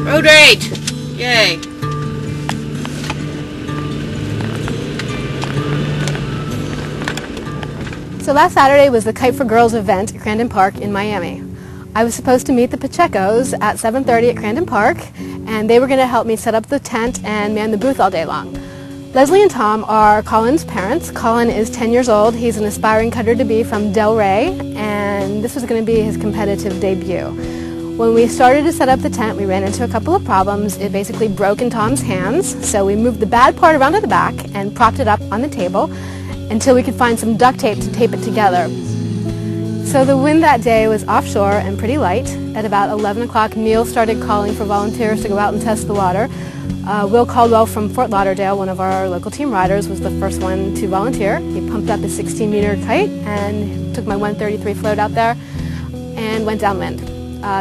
Road rage! Yay! So last Saturday was the Kite for Girls event at Crandon Park in Miami. I was supposed to meet the Pachecos at 7:30 at Crandon Park, and they were going to help me set up the tent and man the booth all day long. Leslie and Tom are Colin's parents. Colin is 10 years old. He's an aspiring cutter-to-be from Delray, and this was going to be his competitive debut. When we started to set up the tent, we ran into a couple of problems. It basically broke in Tom's hands, so we moved the bad part around to the back and propped it up on the table until we could find some duct tape to tape it together. So the wind that day was offshore and pretty light. At about 11 o'clock, Neil started calling for volunteers to go out and test the water. Will Caldwell from Fort Lauderdale, one of our local team riders, was the first one to volunteer. He pumped up a 16-meter kite and took my 133 float out there and went downwind.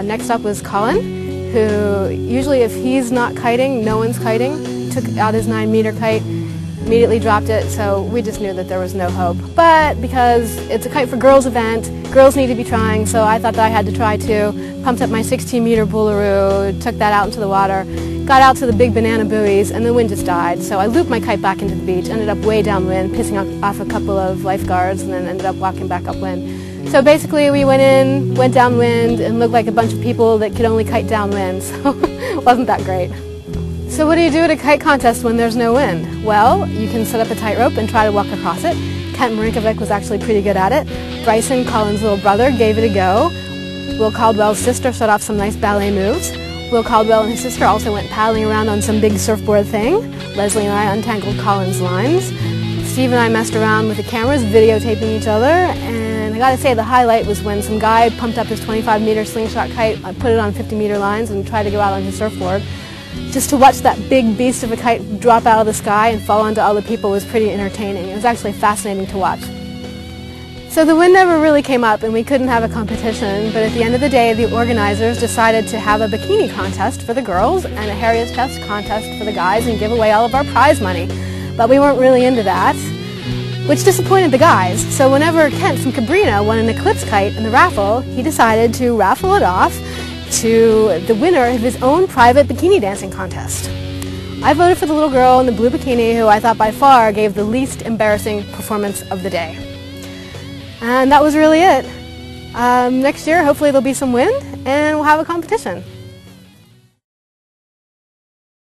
Next up was Colin, who usually if he's not kiting, no one's kiting. Took out his 9-meter kite, immediately dropped it, so we just knew that there was no hope. But because it's a Kite for Girls event, girls need to be trying, so I thought that I had to try too. Pumped up my 16-meter boolaroo, took that out into the water, got out to the big banana buoys, and the wind just died. So I looped my kite back into the beach, ended up way downwind, pissing off a couple of lifeguards, and then ended up walking back upwind. So basically we went in, went downwind, and looked like a bunch of people that could only kite downwind, so it wasn't that great. So what do you do at a kite contest when there's no wind? Well, you can set up a tightrope and try to walk across it. Kent Marinkovic was actually pretty good at it. Bryson, Colin's little brother, gave it a go. Will Caldwell's sister showed off some nice ballet moves. Will Caldwell and his sister also went paddling around on some big surfboard thing. Leslie and I untangled Colin's lines. Steve and I messed around with the cameras, videotaping each other, and I gotta say the highlight was when some guy pumped up his 25-meter slingshot kite, put it on 50-meter lines, and tried to go out on his surfboard. Just to watch that big beast of a kite drop out of the sky and fall onto all the people was pretty entertaining. It was actually fascinating to watch. So the wind never really came up and we couldn't have a competition, but at the end of the day the organizers decided to have a bikini contest for the girls and a Harriet's Test contest for the guys and give away all of our prize money. But we weren't really into that, which disappointed the guys. So whenever Kent from Cabrino won an Eclipse kite in the raffle, he decided to raffle it off to the winner of his own private bikini dancing contest. I voted for the little girl in the blue bikini who I thought by far gave the least embarrassing performance of the day. And that was really it. Next year hopefully there'll be some wind and we'll have a competition.